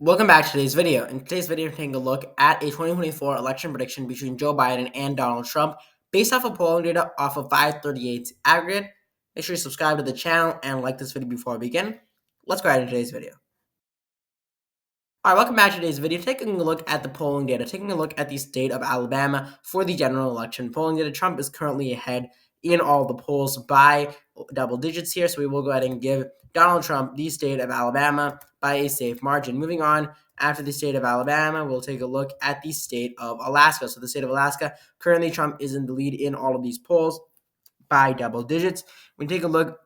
Welcome back to today's video. In today's video, we're taking a look at a 2024 election prediction between Joe Biden and Donald Trump based off of polling data off of 538's aggregate. Make sure you subscribe to the channel and like this video before we begin. Let's go ahead into today's video. All right, welcome back to today's video. Taking a look at the polling data, taking a look at the state of Alabama for the general election. Polling data, Trump is currently ahead in all the polls by double digits here. So we will go ahead and give Donald Trump the state of Alabama by a safe margin. Moving on, after the state of Alabama, we'll take a look at the state of Alaska. So the state of Alaska, currently Trump is in the lead in all of these polls by double digits. When you take a look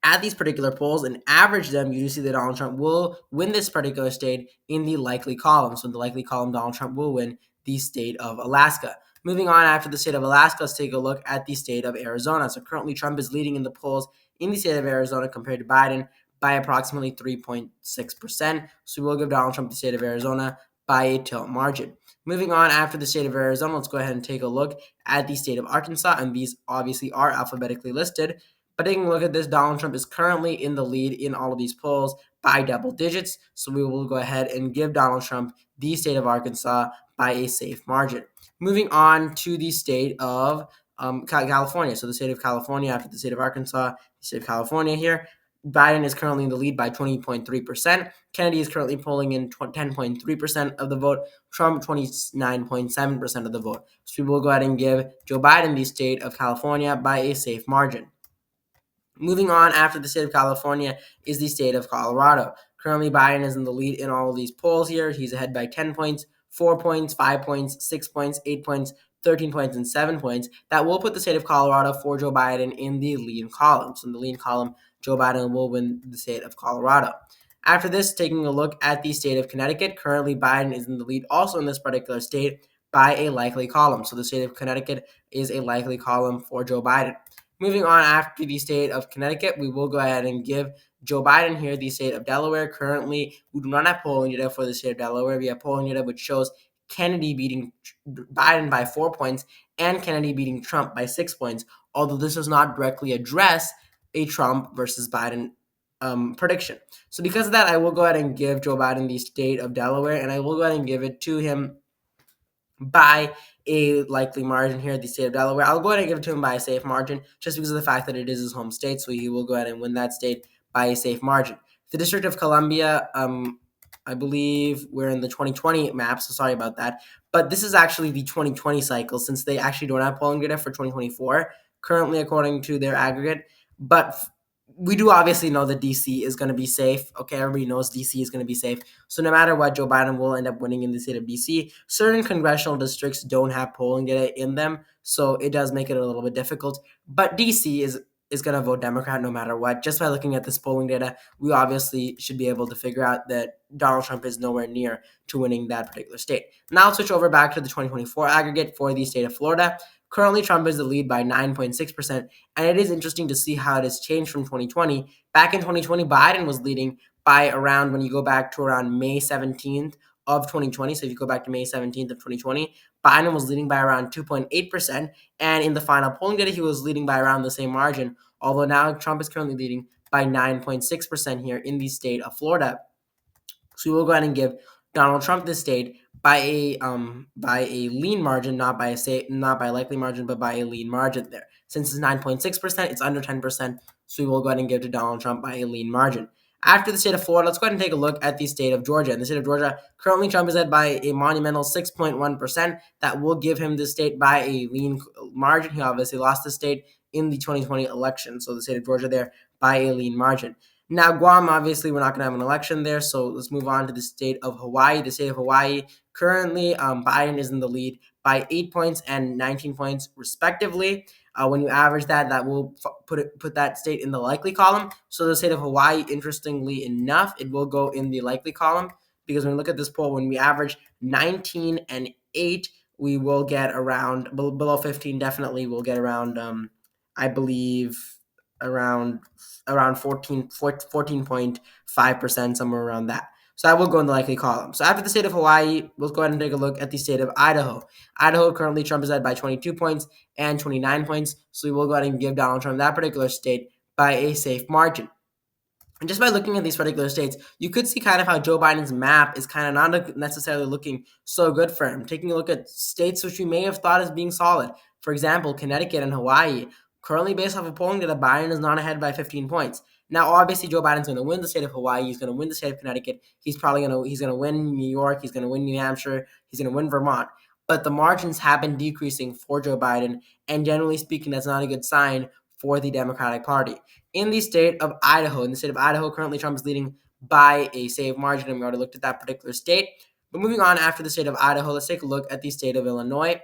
at these particular polls and average them, you do see that Donald Trump will win this particular state in the likely column. So in the likely column, Donald Trump will win the state of Alaska. Moving on, after the state of Alaska, let's take a look at the state of Arizona. So currently Trump is leading in the polls in the state of Arizona compared to Biden by approximately 3.6%. So we will give Donald Trump the state of Arizona by a tilt margin. Moving on, after the state of Arizona, let's go ahead and take a look at the state of Arkansas, and these obviously are alphabetically listed. But taking a look at this, Donald Trump is currently in the lead in all of these polls by double digits. So we will go ahead and give Donald Trump the state of Arkansas by a safe margin. Moving on to the state of California. So the state of California after the state of Arkansas, the state of California here. Biden is currently in the lead by 20.3%. Kennedy is currently polling in 10.3% of the vote. Trump, 29.7% of the vote. So we will go ahead and give Joe Biden the state of California by a safe margin. Moving on, after the state of California is the state of Colorado. Currently, Biden is in the lead in all of these polls here. He's ahead by 10 points, 4 points, 5 points, 6 points, 8 points, 13 points, and 7 points. That will put the state of Colorado for Joe Biden in the lead column. So in the lead column, Joe Biden will win the state of Colorado. After this, taking a look at the state of Connecticut, currently Biden is in the lead also in this particular state by a likely column. So the state of Connecticut is a likely column for Joe Biden. Moving on, after the state of Connecticut, we will go ahead and give Joe Biden here the state of Delaware. Currently, we do not have polling data for the state of Delaware. We have polling data which shows Kennedy beating Biden by 4 points and Kennedy beating Trump by 6 points, although this does not directly address a Trump versus Biden prediction. So because of that, I will go ahead and give Joe Biden the state of Delaware, and I will go ahead and give it to him by a likely margin here at the state of Delaware. I'll go ahead and give it to him by a safe margin just because of the fact that it is his home state, so he will go ahead and win that state by a safe margin. The District of Columbia, I believe we're in the 2020 map, so sorry about that. But this is actually the 2020 cycle since they actually don't have polling data for 2024 currently according to their aggregate. But we do obviously know that DC is going to be safe. Okay, everybody knows DC is going to be safe. So no matter what, Joe Biden will end up winning in the state of DC. Certain congressional districts don't have polling data in them, so it does make it a little bit difficult. But DC is going to vote Democrat no matter what. Just by looking at this polling data, we obviously should be able to figure out that Donald Trump is nowhere near to winning that particular state. Now I'll switch over back to the 2024 aggregate for the state of Florida. Currently, Trump is the lead by 9.6%, and it is interesting to see how it has changed from 2020. Back in 2020, Biden was leading by around, when you go back to around May 17th of 2020, so if you go back to May 17th of 2020, Biden was leading by around 2.8%, and in the final polling data, he was leading by around the same margin, although now Trump is currently leading by 9.6% here in the state of Florida. So we will go ahead and give Donald Trump this state by a lean margin, not by a likely margin, but by a lean margin there. Since it's 9.6%, it's under 10%. So we will go ahead and give to Donald Trump by a lean margin. After the state of Florida, let's go ahead and take a look at the state of Georgia. In the state of Georgia, currently Trump is led by a monumental 6.1%. That will give him the state by a lean margin. He obviously lost the state in the 2020 election. So the state of Georgia there by a lean margin. Now, Guam, obviously, we're not going to have an election there, so let's move on to the state of Hawaii. The state of Hawaii, currently, Biden is in the lead by 8 points and 19 points, respectively. When you average that, that will put that state in the likely column. So the state of Hawaii, interestingly enough, it will go in the likely column because when we look at this poll, when we average 19 and 8, we will get around, below 15, definitely we'll get around, I believe, around 14.5%, somewhere around that. So I will go in the likely column. So after the state of Hawaii, we'll go ahead and take a look at the state of Idaho. Idaho, currently Trump is led by 22 points and 29 points. So we will go ahead and give Donald Trump that particular state by a safe margin. And just by looking at these particular states, you could see kind of how Joe Biden's map is kind of not necessarily looking so good for him. Taking a look at states which we may have thought as being solid, for example, Connecticut and Hawaii. Currently, based off of polling data, Biden is not ahead by 15 points. Now, obviously, Joe Biden's going to win the state of Hawaii. He's going to win the state of Connecticut. He's going to win New York. He's going to win New Hampshire. He's going to win Vermont. But the margins have been decreasing for Joe Biden, and generally speaking, that's not a good sign for the Democratic Party. In the state of Idaho, currently Trump is leading by a safe margin, and we already looked at that particular state. But moving on after the state of Idaho, let's take a look at the state of Illinois.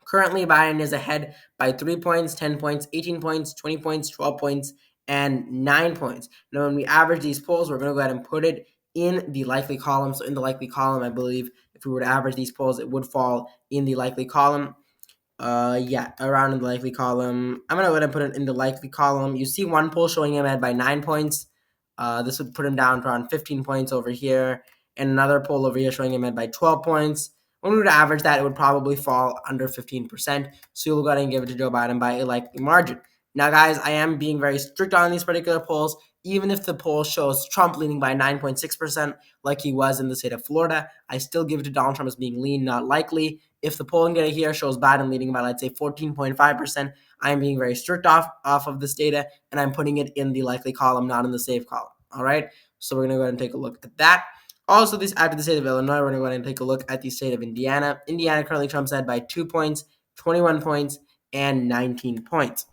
Currently, Biden is ahead by 3 points, 10 points, 18 points, 20 points, 12 points, and 9 points. Now, when we average these polls, we're going to go ahead and put it in the likely column. So in the likely column, I believe if we were to average these polls, it would fall in the likely column. Around in the likely column. I'm gonna go ahead and put it in the likely column. You see one poll showing him ahead by 9 points. This would put him down to around 15 points over here, and another poll over here showing him ahead by 12 points. When we were to average that, it would probably fall under 15%. So you'll go ahead and give it to Joe Biden by a likely margin. Now, guys, I am being very strict on these particular polls. Even if the poll shows Trump leaning by 9.6%, like he was in the state of Florida, I still give it to Donald Trump as being lean, not likely. If the polling data here shows Biden leading by, let's say, 14.5%, I'm being very strict off of this data, and I'm putting it in the likely column, not in the safe column. All right, so we're going to go ahead and take a look at that. Also, after the state of Illinois, we're going to go ahead and take a look at the state of Indiana. Indiana currently Trump's ahead by 2 points, 21 points, and 19 points.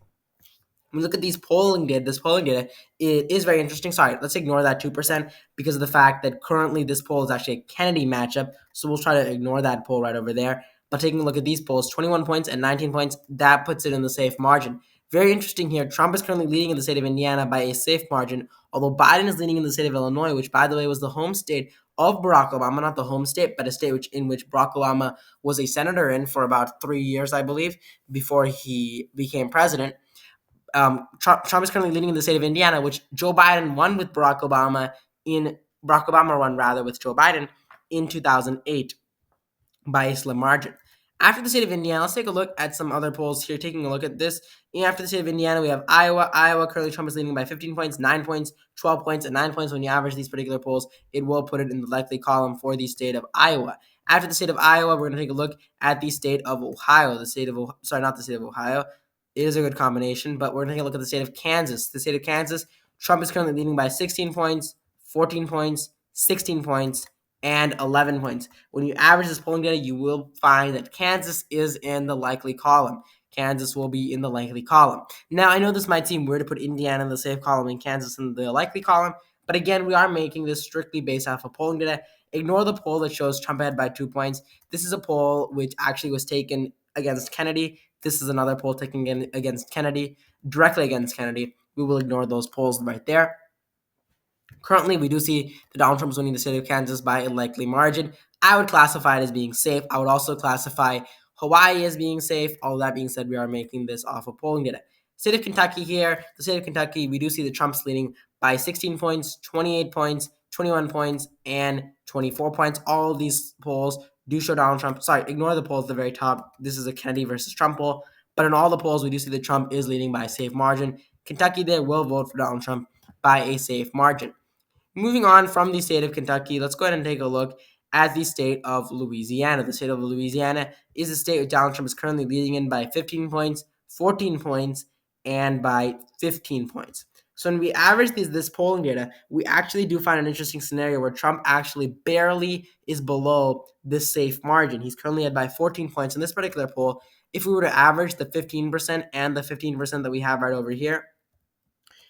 When we look at this polling data, it is very interesting. Sorry, let's ignore that 2% because of the fact that currently this poll is actually a Kennedy matchup. So we'll try to ignore that poll right over there. But taking a look at these polls, 21 points and 19 points, that puts it in the safe margin. Very interesting here. Trump is currently leading in the state of Indiana by a safe margin, although Biden is leading in the state of Illinois, which, by the way, was the home state of Barack Obama, not the home state, but a state in which Barack Obama was a senator in for about 3 years, I believe, before he became president. Trump is currently leading in the state of Indiana, which Joe Biden won with Barack Obama with Joe Biden in 2008 by a slim margin. After the state of Indiana, let's take a look at some other polls here. Taking a look at this, after the state of Indiana, we have Iowa. Currently Trump is leading by 15 points, 9 points, 12 points, and 9 points. When you average these particular polls, it will put it in the likely column for the state of Iowa. After the state of Iowa, we're going to take a look at the state of Ohio. Not the state of Ohio. It is a good combination, but we're going to take a look at the state of Kansas. The state of Kansas, Trump is currently leading by 16 points, 14 points, 16 points, and 11 points. When you average this polling data, you will find that Kansas is in the likely column. Kansas will be in the likely column. Now, I know this might seem weird to put Indiana in the safe column and Kansas in the likely column, but again, we are making this strictly based off of polling data. Ignore the poll that shows Trump ahead by 2 points. This is a poll which actually was taken against Kennedy. This is another poll taken directly against Kennedy. We will ignore those polls right there. Currently, we do see that Donald Trump is winning the state of Kansas by a likely margin. I would classify it as being safe. I would also classify Hawaii as being safe. All that being said, we are making this off of polling data. State of Kentucky here. The state of Kentucky, we do see that Trump's leading by 16 points, 28 points, 21 points, and 24 points. All of these polls do show Donald Trump. Sorry, ignore the polls at the very top. This is a Kennedy versus Trump poll. But in all the polls, we do see that Trump is leading by a safe margin. Kentucky there will vote for Donald Trump by a safe margin. Moving on from the state of Kentucky, let's go ahead and take a look at the state of Louisiana. The state of Louisiana is a state where Donald Trump is currently leading in by 15 points, 14 points, and by 15 points. So when we average this polling data, we actually do find an interesting scenario where Trump actually barely is below this safe margin. He's currently ahead by 14 points in this particular poll. If we were to average the 15% and the 15% that we have right over here,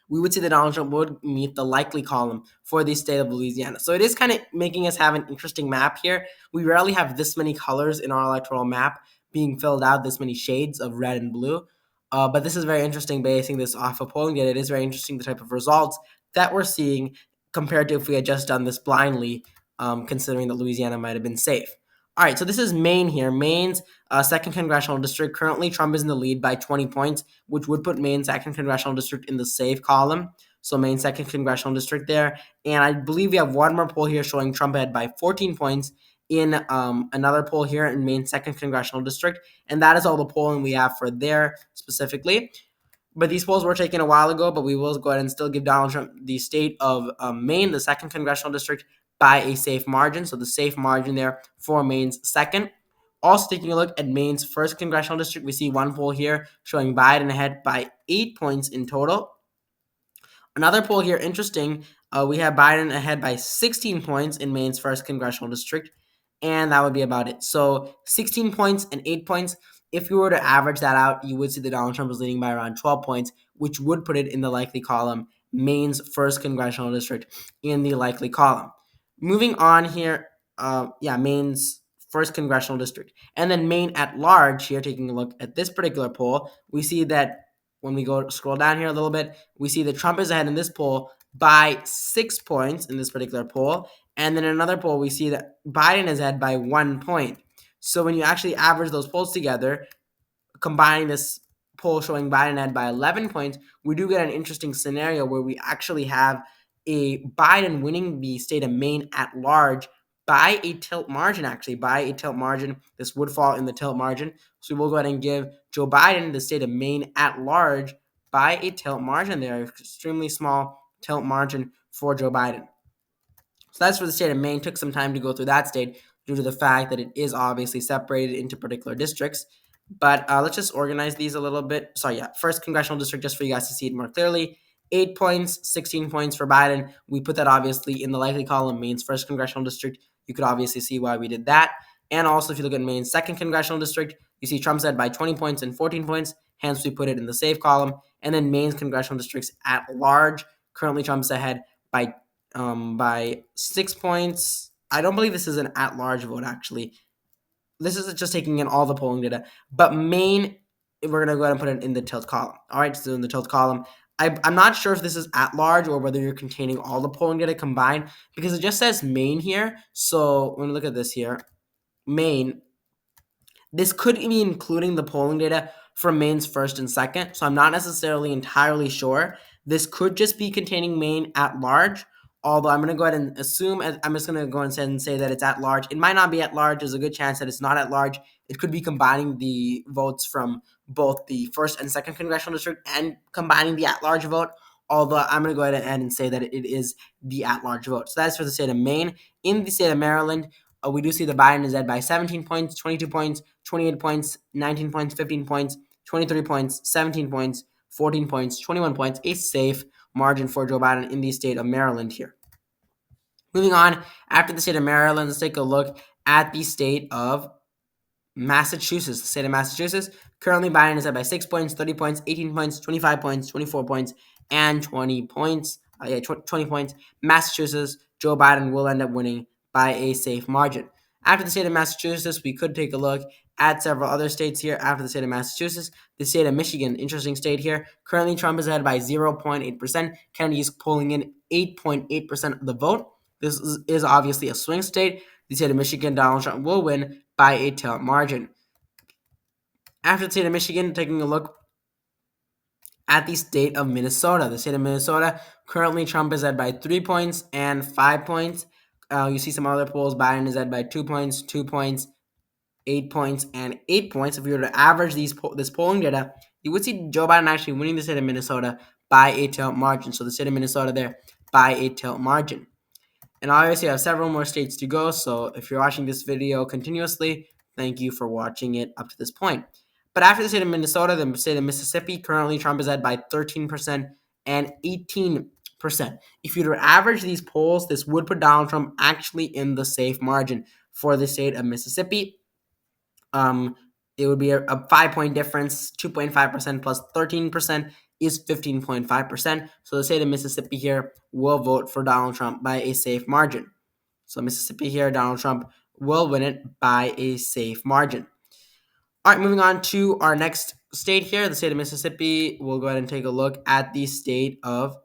we would see that Donald Trump would meet the likely column for the state of Louisiana. So it is kind of making us have an interesting map here. We rarely have this many colors in our electoral map being filled out, this many shades of red and blue. But this is very interesting basing this off of polling data. It is very interesting the type of results that we're seeing compared to if we had just done this blindly, considering that Louisiana might have been safe. All right, so this is Maine here. Maine's second congressional district. Currently, Trump is in the lead by 20 points, which would put Maine's second congressional district in the safe column. So Maine's second congressional district there. And I believe we have one more poll here showing Trump ahead by 14 points in another poll here in Maine's second congressional district. And that is all the polling we have for there specifically. But these polls were taken a while ago, but we will go ahead and still give Donald Trump the state of Maine, the second congressional district, by a safe margin. So the safe margin there for Maine's second. Also, taking a look at Maine's first congressional district, we see one poll here showing Biden ahead by 8 points in total. Another poll here, interesting. We have Biden ahead by 16 points in Maine's first congressional district, and that would be about it. So 16 points and 8 points. If you were to average that out, you would see that Donald Trump is leading by around 12 points, which would put it in the likely column, Maine's first congressional district in the likely column. Moving on here, Maine's first congressional district. And then Maine at large here, taking a look at this particular poll, we see that when we go scroll down here a little bit, we see that Trump is ahead in this poll by 6 points in this particular poll. And then in another poll, we see that Biden is ahead by 1 point. So when you actually average those polls together, combining this poll showing Biden ahead by 11 points, we do get an interesting scenario where we actually have a Biden winning the state of Maine at large by a tilt margin, actually, by a tilt margin. This would fall in the tilt margin. So we will go ahead and give Joe Biden the state of Maine at large by a tilt margin there, extremely small tilt margin for Joe Biden. So that's for the state of Maine. Took some time to go through that state due to the fact that it is obviously separated into particular districts. But let's just organize these a little bit. So yeah, first congressional district, just for you guys to see it more clearly. 8 points, 16 points for Biden. We put that obviously in the likely column, Maine's first congressional district. You could obviously see why we did that. And also, if you look at Maine's second congressional district, you see Trump's ahead by 20 points and 14 points. Hence, we put it in the safe column. And then Maine's congressional districts at large. Currently, Trump's ahead by 6 points. I don't believe this is an at-large vote, actually. This is just taking in all the polling data. But Maine, we're going to go ahead and put it in the tilt column. All right, so in the tilt column. I'm not sure if this is at large or whether you're containing all the polling data combined because it just says Maine here. So when we look at this here, Maine, this could be including the polling data from Maine's first and second. So I'm not necessarily entirely sure. This could just be containing Maine at large. Although I'm going to go ahead and assume, I'm just going to go ahead and say that it's at large. It might not be at large. There's a good chance that it's not at large. It could be combining the votes from both the first and second congressional district and combining the at-large vote. Although I'm going to go ahead and say that it is the at-large vote. So that's for the state of Maine. In the state of Maryland, we do see the Biden is ahead by 17 points, 22 points, 28 points, 19 points, 15 points, 23 points, 17 points, 14 points, 21 points. A safe margin for Joe Biden in the state of Maryland here. Moving on, after the state of Maryland, let's take a look at the state of Massachusetts. The state of Massachusetts, currently Biden is ahead by 6 points, 30 points, 18 points, 25 points, 24 points, and 20 points. 20 points. Massachusetts, Joe Biden will end up winning by a safe margin. After the state of Massachusetts, we could take a look at several other states here. After the state of Massachusetts, the state of Michigan, interesting state here. Currently, Trump is ahead by 0.8%. Kennedy is pulling in 8.8% of the vote. This is obviously a swing state. The state of Michigan, Donald Trump will win by a tilt margin. After the state of Michigan, taking a look at the state of Minnesota. The state of Minnesota, currently Trump is ahead by 3 points and 5 points. You see some other polls. Biden is ahead by 2 points, 2 points, 8 points, and 8 points. If you were to average this polling data, you would see Joe Biden actually winning the state of Minnesota by a tilt margin. So the state of Minnesota there by a tilt margin. And obviously, I have several more states to go. So if you're watching this video continuously, thank you for watching it up to this point. But after the state of Minnesota, the state of Mississippi, currently Trump is ahead by 13% and 18%. If you were to average these polls, this would put Donald Trump actually in the safe margin for the state of Mississippi. It would be a 5-point difference. 2.5% plus 13% is 15.5%. So the state of Mississippi here will vote for Donald Trump by a safe margin. So Mississippi here, Donald Trump will win it by a safe margin. All right, moving on to our next state here, the state of Mississippi. We'll go ahead and take a look at the state of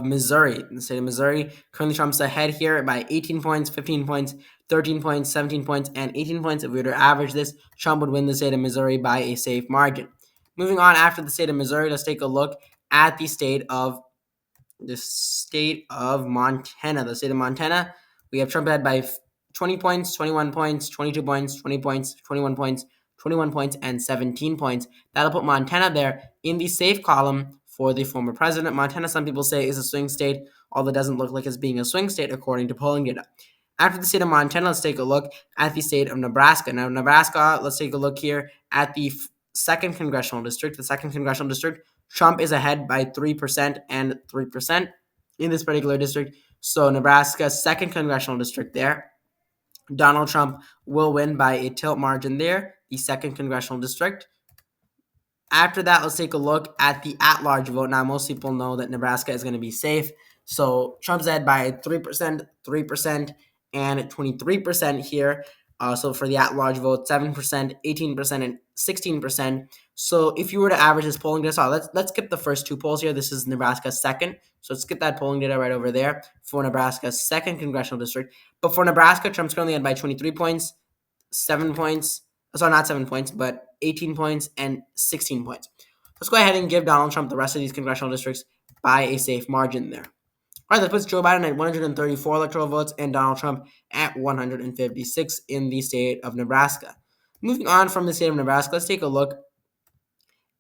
Missouri. In the state of Missouri, currently Trump's ahead here by 18 points, 15 points, 13 points, 17 points, and 18 points. If we were to average this, Trump would win the state of Missouri by a safe margin. Moving on, after the state of Missouri, let's take a look at the state of Montana. The state of Montana, we have Trump ahead by 20 points, 21 points, 22 points, 20 points, 21 points, 21 points, and 17 points. That'll put Montana there in the safe column for the former president. Montana, some people say, is a swing state, although it doesn't look like it's being a swing state according to polling data. After the state of Montana, let's take a look at the state of Nebraska. Now, Nebraska, let's take a look here at the second congressional district. The second congressional district, Trump is ahead by 3% and 3% in this particular district. So Nebraska's second congressional district there, Donald Trump will win by a tilt margin there, the second congressional district. After that, let's take a look at the at-large vote. Now, most people know that Nebraska is going to be safe. So Trump's ahead by 3%, 3%, and 23% here. So for the at-large vote, 7%, 18%, and 16%. So if you were to average this polling data, let's skip the first two polls here. This is Nebraska's second. So let's skip that polling data right over there for Nebraska's second congressional district. But for Nebraska, Trump's currently ahead by 23 points, 7 points. Sorry, not 7 points, but 18 points and 16 points. Let's go ahead and give Donald Trump the rest of these congressional districts by a safe margin there. All right, that puts Joe Biden at 134 electoral votes and Donald Trump at 156 in the state of Nebraska. Moving on from the state of Nebraska, let's take a look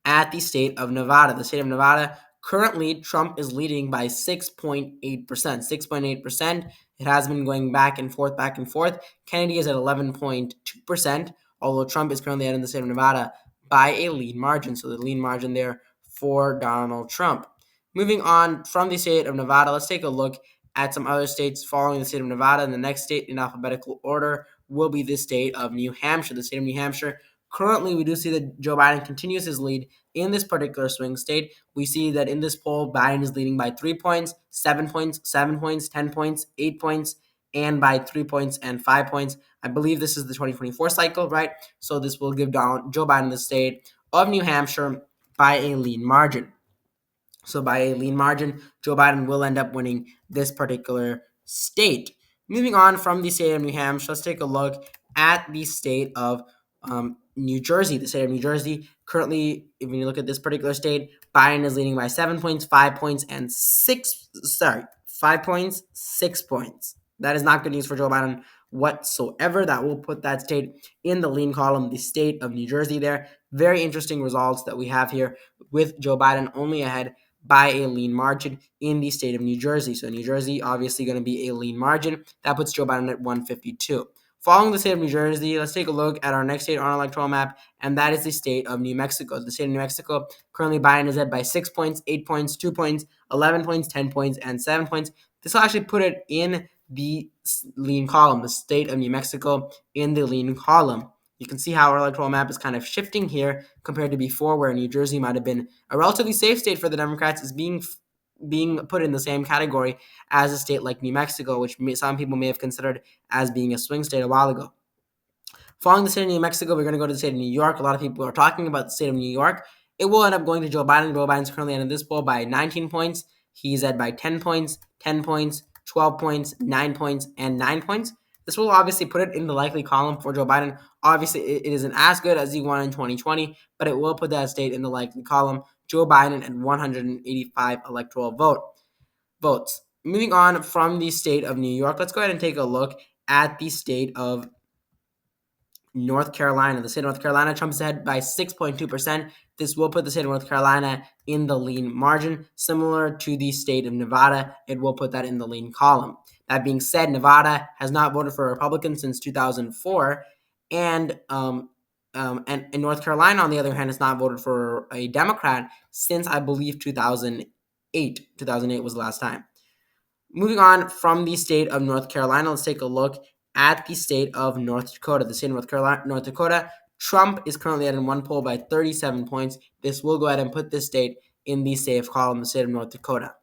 at the state of Nevada. The state of Nevada, currently, Trump is leading by 6.8%. 6.8%. It has been going back and forth, back and forth. Kennedy is at 11.2%, although Trump is currently out in the state of Nevada by a lead margin. So the lead margin there for Donald Trump. Moving on from the state of Nevada, let's take a look at some other states following the state of Nevada. And the next state in alphabetical order will be the state of New Hampshire. The state of New Hampshire, currently, we do see that Joe Biden continues his lead in this particular swing state. We see that in this poll, Biden is leading by 3 points, 7 points, 7 points, 10 points, 8 points, and by 3 points and 5 points. I believe this is the 2024 cycle, right? So this will give Joe Biden the state of New Hampshire by a lean margin. So by a lean margin, Joe Biden will end up winning this particular state. Moving on from the state of New Hampshire, let's take a look at the state of New Jersey. The state of New Jersey, currently, if you look at this particular state, Biden is leading by 7 points, 5 points, and 5 points, 6 points. That is not good news for Joe Biden whatsoever. That will put that state in the lean column, the state of New Jersey there. Very interesting results that we have here with Joe Biden only ahead by a lean margin in the state of New Jersey. So New Jersey, obviously going to be a lean margin. That puts Joe Biden at 152. Following the state of New Jersey, let's take a look at our next state on our electoral map, and that is the state of New Mexico. The state of New Mexico, currently Biden is ahead by 6 points, 8 points, 2 points, 11 points, 10 points, and 7 points. This will actually put it in the lean column, the state of New Mexico in the lean column. You can see how our electoral map is kind of shifting here compared to before, where New Jersey might have been a relatively safe state for the Democrats, is being put in the same category as a state like New Mexico, which some people may have considered as being a swing state a while ago. Following the state of New Mexico, we're going to go to the state of New York. A lot of people are talking about the state of New York. It will end up going to Joe Biden. Joe Biden's currently in this poll by 19 points. He's ahead by 10 points, 10 points, 12 points, 9 points, and 9 points. This will obviously put it in the likely column for Joe Biden. Obviously, it isn't as good as he won in 2020, but it will put that state in the likely column. Joe Biden at 185 electoral votes. Moving on from the state of New York, let's go ahead and take a look at the state of North Carolina. The state of North Carolina, Trump's ahead by 6.2%. This will put the state of North Carolina in the lean margin. Similar to the state of Nevada, it will put that in the lean column. That being said, Nevada has not voted for a Republican since 2004, and North Carolina, on the other hand, has not voted for a Democrat since, I believe, 2008. 2008 was the last time. Moving on from the state of North Carolina, let's take a look at the state of North Dakota. The state of North Dakota, Trump is currently at one poll by 37 points. This will go ahead and put this state in the safe column, the state of North Dakota.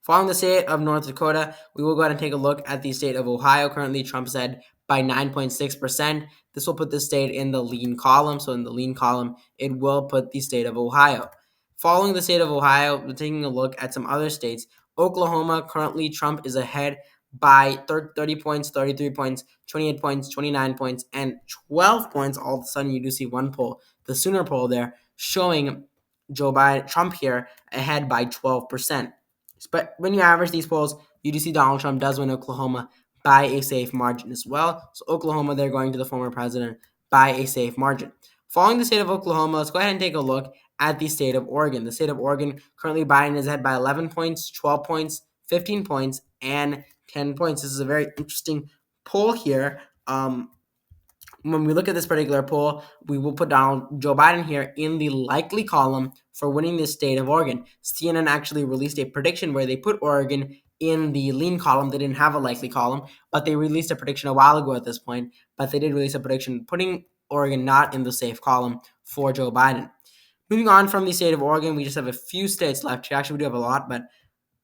Following the state of North Dakota, we will go ahead and take a look at the state of Ohio. Currently, Trump's ahead by 9.6%. This will put the state in the lean column. So in the lean column, it will put the state of Ohio. Following the state of Ohio, we're taking a look at some other states. Oklahoma, currently Trump is ahead by 30 points, 33 points, 28 points, 29 points, and 12 points. All of a sudden, you do see one poll, the Sooner poll there, showing Trump here ahead by 12%. But when you average these polls, you do see Donald Trump does win Oklahoma by a safe margin as well. So Oklahoma, they're going to the former president by a safe margin. Following the state of Oklahoma, let's go ahead and take a look at the state of Oregon. The state of Oregon, currently Biden is ahead by 11 points, 12 points, 15 points, and 10 points. This is a very interesting poll here. When we look at this particular poll, we will put down Joe Biden here in the likely column for winning the state of Oregon. CNN actually released a prediction where they put Oregon in the lean column. They didn't have a likely column, but they released a prediction a while ago at this point. But they did release a prediction putting Oregon not in the safe column for Joe Biden. Moving on from the state of Oregon, we just have a few states left here. Actually, we do have a lot, but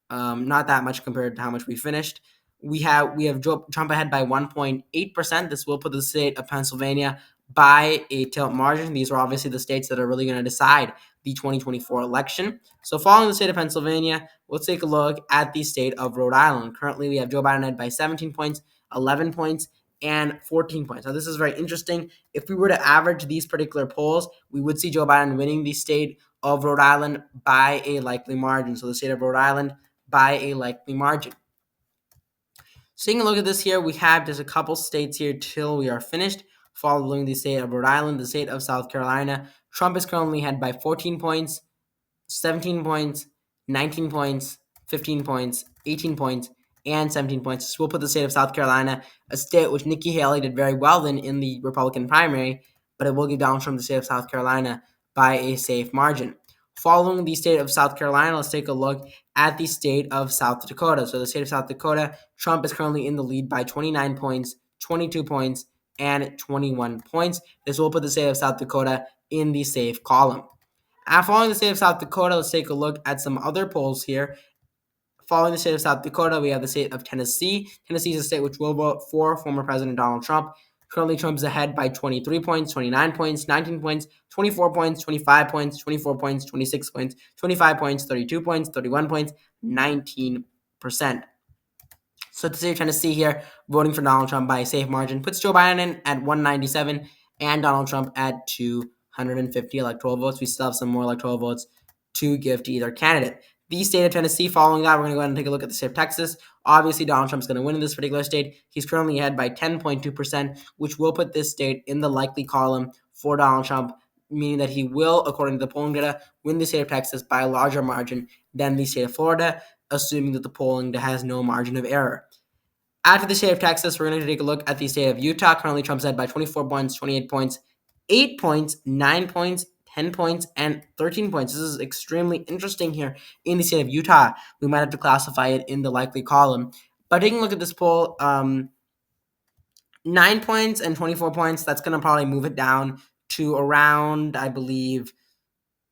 not that much compared to how much we finished. We have Trump ahead by 1.8%. This will put the state of Pennsylvania by a tilt margin. These are obviously the states that are really going to decide the 2024 election. So following the state of Pennsylvania, let's take a look at the state of Rhode Island. Currently, we have Joe Biden ahead by 17 points, 11 points, and 14 points. Now, this is very interesting. If we were to average these particular polls, we would see Joe Biden winning the state of Rhode Island by a likely margin. So the state of Rhode Island by a likely margin. So taking a look at this here, we have just a couple states here till we are finished. Following the state of Rhode Island, the state of South Carolina, Trump is currently ahead by 14 points, 17 points, 19 points, 15 points, 18 points, and 17 points. This will put the state of South Carolina, a state which Nikki Haley did very well in the Republican primary, but it will give Donald Trump the state of South Carolina by a safe margin. Following the state of South Carolina, let's take a look at the state of South Dakota. So the state of South Dakota, Trump is currently in the lead by 29 points, 22 points, and 21 points. This will put the state of South Dakota in the safe column. Following the state of South Dakota, let's take a look at some other polls here. Following the state of South Dakota, we have the state of Tennessee. Tennessee is a state which will vote for former President Donald Trump. Currently, Trump is ahead by 23 points, 29 points, 19 points, 24 points, 25 points, 24 points, 26 points, 25 points, 32 points, 31 points, 19%. So the state of Tennessee here, voting for Donald Trump by a safe margin, puts Joe Biden in at 197 and Donald Trump at 250 electoral votes. We still have some more electoral votes to give to either candidate. The state of Tennessee, following that, we're going to go ahead and take a look at the state of Texas. Obviously, Donald Trump's going to win in this particular state. He's currently ahead by 10.2%, which will put this state in the likely column for Donald Trump, meaning that he will, according to the polling data, win the state of Texas by a larger margin than the state of Florida, assuming that the polling data has no margin of error. After the state of Texas, we're going to take a look at the state of Utah. Currently, Trump's ahead by 24 points, 28 points, 8 points, 9 points, 10 points, and 13 points. This is extremely interesting here in the state of Utah. We might have to classify it in the likely column. But taking a look at this poll, 9 points and 24 points, that's going to probably move it down to around, I believe,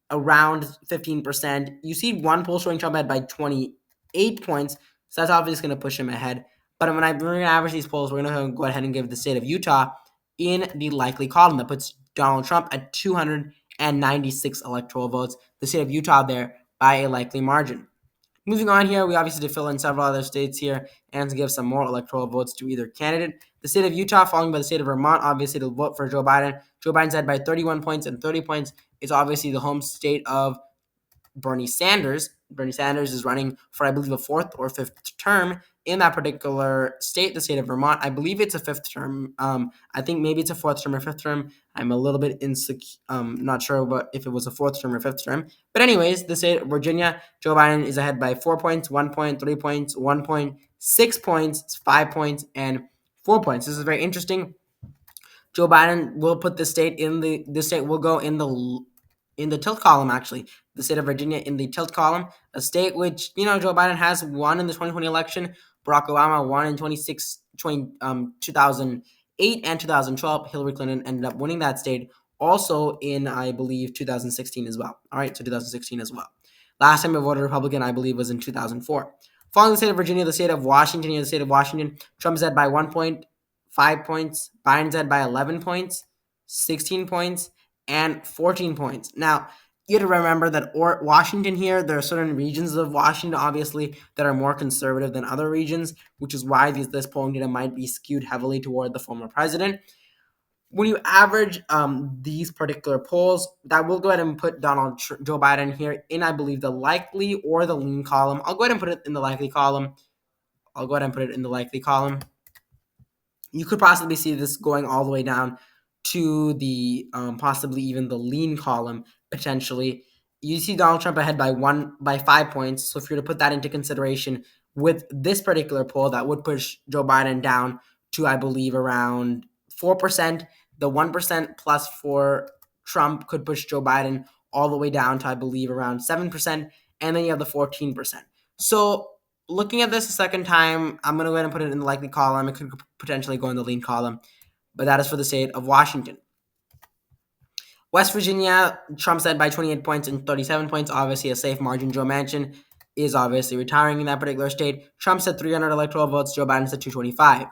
around 15%. You see one poll showing Trump ahead by 28 points, so that's obviously going to push him ahead. But we're going to average these polls, we're going to go ahead and give the state of Utah in the likely column. That puts Donald Trump at 296 electoral votes. The state of Utah there by a likely margin. Moving on here, we obviously did fill in several other states here and to give some more electoral votes to either candidate. The state of Utah, followed by the state of Vermont, obviously to vote for Joe Biden. Joe Biden's ahead by 31 points and 30 points. It's obviously the home state of Bernie Sanders. Bernie Sanders is running for, I believe, a fourth or fifth term in that particular state, the state of Vermont. I believe it's a fifth term. I think maybe it's a fourth term or fifth term. I'm a little bit insecure. Not sure about if it was a fourth term or fifth term. But anyways, the state of Virginia, Joe Biden is ahead by 4 points, 1 point, 3 points, 1 point, 6 points, 5 points, and 4 points. This is very interesting. Joe Biden will put the state will go in the tilt column, actually. The state of Virginia in the tilt column, a state which, Joe Biden has won in the 2020 election. Barack Obama won in 2008 and 2012. Hillary Clinton ended up winning that state also in, I believe, 2016 as well. All right, so 2016 as well. Last time I voted Republican, I believe, was in 2004. Following the state of Virginia, the state of Washington, Trump's ahead by 1 point, 5 points. Biden's ahead by 11 points, 16 points, and 14 points. Now, you have to remember that Washington here, there are certain regions of Washington, obviously, that are more conservative than other regions, which is why this polling data might be skewed heavily toward the former president. When you average these particular polls, that will go ahead and put Joe Biden here in, I believe, the likely or the lean column. I'll go ahead and put it in the likely column. You could possibly see this going all the way down to the possibly even the lean column potentially. You see Donald Trump ahead by 5 points. So if you're to put that into consideration with this particular poll, that would push Joe Biden down to, I believe, around 4%. The 1% plus for Trump could push Joe Biden all the way down to, I believe, around 7%. And then you have the 14%. So looking at this a second time, I'm going to go ahead and put it in the likely column. It could potentially go in the lean column, but that is for the state of Washington. West Virginia, Trump said by 28 points and 37 points, obviously a safe margin. Joe Manchin is obviously retiring in that particular state. Trump said 300 electoral votes. Joe Biden said 225.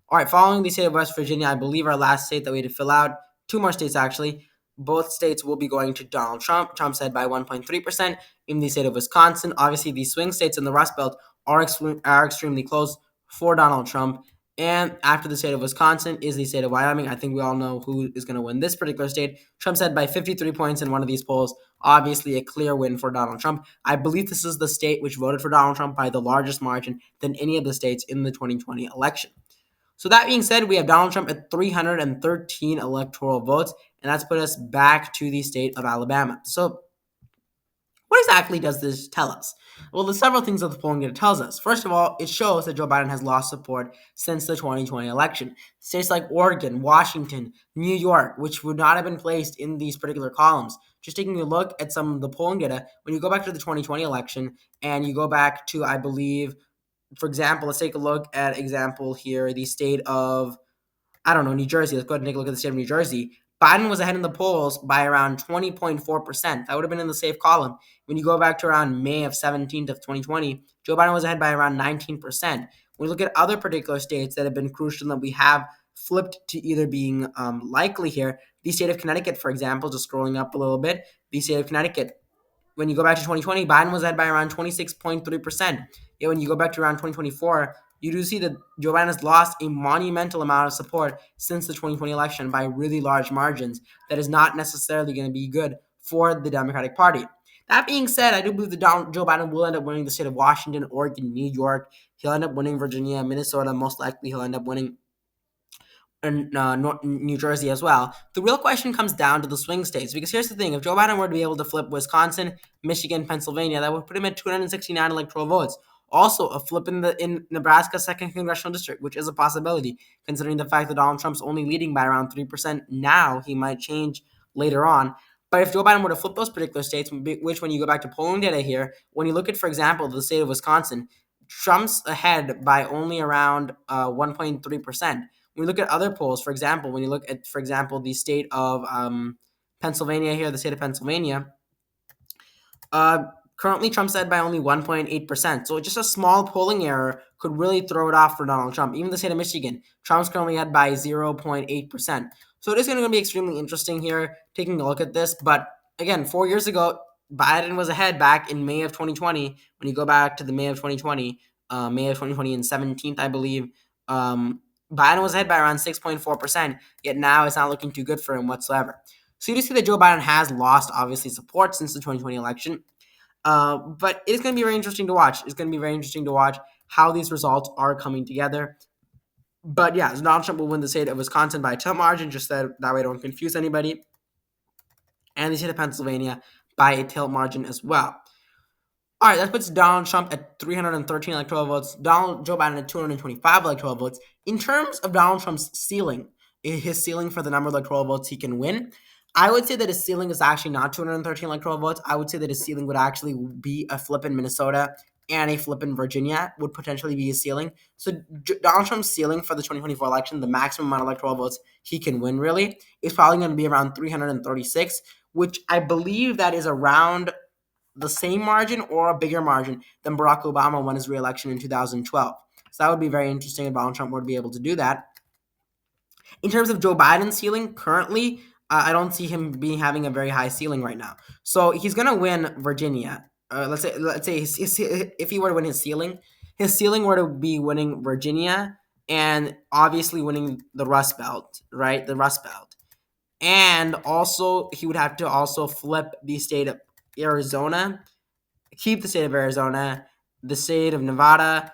All right, following the state of West Virginia, I believe our last state that we had to fill out, two more states actually. Both states will be going to Donald Trump. Trump said by 1.3%. In the state of Wisconsin, obviously the swing states in the Rust Belt are extremely close for Donald Trump. And after the state of Wisconsin is the state of Wyoming. I think we all know who is going to win this particular state. Trump said by 53 points in one of these polls. Obviously, a clear win for Donald Trump. I believe this is the state which voted for Donald Trump by the largest margin than any of the states in the 2020 election. So that being said, we have Donald Trump at 313 electoral votes, and that's put us back to the state of Alabama. So what exactly does this tell us? Well, there's several things that the polling data tells us. First of all, it shows that Joe Biden has lost support since the 2020 election. States like Oregon, Washington, New York, which would not have been placed in these particular columns. Just taking a look at some of the polling data, when you go back to the 2020 election and you go back to, I believe, for example, let's take a look at example here, the state of New Jersey. Let's go ahead and take a look at the state of New Jersey. Biden was ahead in the polls by around 20.4%. That would have been in the safe column. When you go back to around May of 17th of 2020, Joe Biden was ahead by around 19%. When we look at other particular states that have been crucial that we have flipped to either being likely here, the state of Connecticut, for example, just scrolling up a little bit, the state of Connecticut, when you go back to 2020, Biden was ahead by around 26.3%. Yet when you go back to around 2024, you do see that Joe Biden has lost a monumental amount of support since the 2020 election by really large margins. That is not necessarily going to be good for the Democratic Party. That being said, I do believe that Joe Biden will end up winning the state of Washington, Oregon, New York. He'll end up winning Virginia, Minnesota. Most likely, he'll end up winning in New Jersey as well. The real question comes down to the swing states, because here's the thing: if Joe Biden were to be able to flip Wisconsin, Michigan, Pennsylvania, that would put him at 269 electoral votes. Also, a flip in Nebraska's second congressional district, which is a possibility, considering the fact that Donald Trump's only leading by around 3% now. He might change later on. But if Joe Biden were to flip those particular states, which when you go back to polling data here, when you look at, for example, the state of Wisconsin, Trump's ahead by only around 1.3%. When you look at other polls, for example, when you look at, for example, the state of Pennsylvania here, the state of Pennsylvania, currently Trump's ahead by only 1.8%. So just a small polling error could really throw it off for Donald Trump. Even the state of Michigan, Trump's currently ahead by 0.8%. So it is going to be extremely interesting here taking a look at this. But again, 4 years ago, Biden was ahead back in May of 2020. When you go back to the May of 2020 and 17th, I believe, Biden was ahead by around 6.4%, yet now it's not looking too good for him whatsoever. So you do see that Joe Biden has lost, obviously, support since the 2020 election. But it's going to be very interesting to watch. It's going to be very interesting to watch how these results are coming together. But yeah, Donald Trump will win the state of Wisconsin by a tilt margin, just that way I don't confuse anybody. And the state of Pennsylvania by a tilt margin as well. All right, that puts Donald Trump at 313 electoral votes, Joe Biden at 225 electoral votes. In terms of Donald Trump's ceiling, his ceiling for the number of electoral votes he can win, I would say that his ceiling is actually not 213 electoral votes. I would say that his ceiling would actually be a flip in Minnesota and a flip in Virginia would potentially be his ceiling. So Donald Trump's ceiling for the 2024 election, the maximum amount of electoral votes he can win really, is probably going to be around 336, which I believe that is around the same margin or a bigger margin than Barack Obama won his re-election in 2012. So that would be very interesting if Donald Trump were to be able to do that. In terms of Joe Biden's ceiling, currently, I don't see him having a very high ceiling right now. So he's going to win Virginia. Let's say if he were to win his ceiling were to be winning Virginia and obviously winning the Rust Belt, right? The Rust Belt. And also, he would have to also flip the state of Arizona, keep the state of Arizona, the state of Nevada,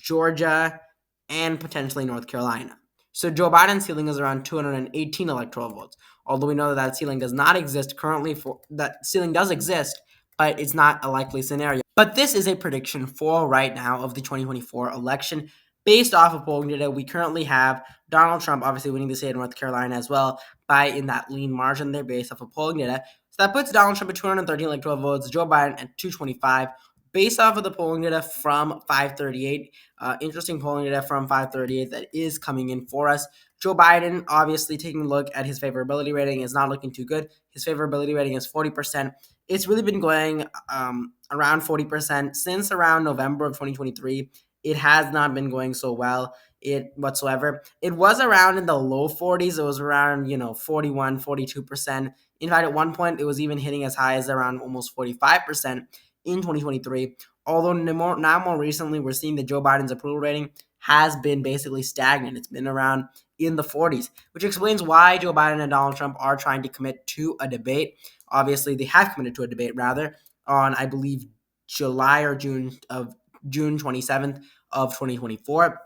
Georgia, and potentially North Carolina. So Joe Biden's ceiling is around 218 electoral votes. Although we know that that ceiling does not exist currently, for that ceiling does exist, but it's not a likely scenario. But this is a prediction for right now of the 2024 election. Based off of polling data, we currently have Donald Trump obviously winning the state of North Carolina as well by in that lean margin there based off of polling data. So that puts Donald Trump at 213 electoral votes, Joe Biden at 225. Based off of the polling data from 538, interesting polling data from 538 that is coming in for us. Joe Biden, obviously taking a look at his favorability rating, is not looking too good. His favorability rating is 40%. It's really been going around 40% since around November of 2023. It has not been going so well whatsoever. It was around in the low 40s. It was around, 41, 42%. In fact, at one point, it was even hitting as high as around almost 45% in 2023. Although now more recently, we're seeing that Joe Biden's approval rating has been basically stagnant. It's been around in the 40s, which explains why Joe Biden and Donald Trump are trying to commit to a debate. Obviously, they have committed to a debate, rather, on, I believe, July or June 27th of 2024,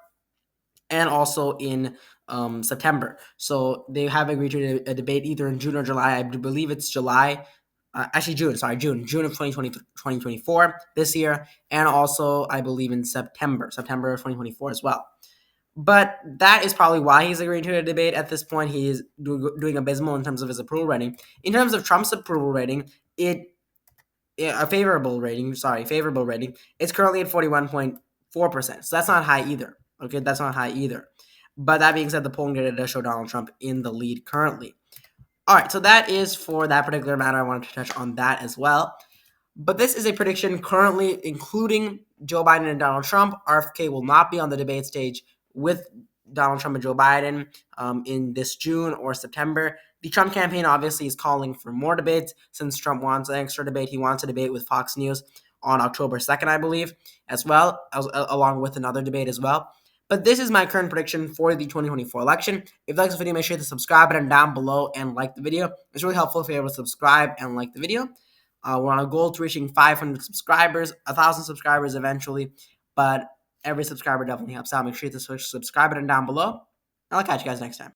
and also in September. So they have agreed to a debate either in June or July. I believe it's July. Actually, June of 2024 this year, and also I believe in September of 2024 as well. But that is probably why he's agreeing to a debate at this point. He is doing abysmal in terms of his approval rating. In terms of Trump's approval rating, favorable rating. It's currently at 41.4%. So that's not high either. Okay, that's not high either. But that being said, the polling data does show Donald Trump in the lead currently. All right, so that is for that particular matter. I wanted to touch on that as well. But this is a prediction currently including Joe Biden and Donald Trump. RFK will not be on the debate stage with Donald Trump and Joe Biden in this June or September. The Trump campaign obviously is calling for more debates since Trump wants an extra debate. He wants a debate with Fox News on October 2nd, I believe, as well, along with another debate as well. But this is my current prediction for the 2024 election. If you like this video, make sure to subscribe button down below and like the video. It's really helpful if you're able to subscribe and like the video. We're on a goal to reaching 500 subscribers, 1,000 subscribers eventually, but every subscriber definitely helps out. Make sure to subscribe button down below. I'll catch you guys next time.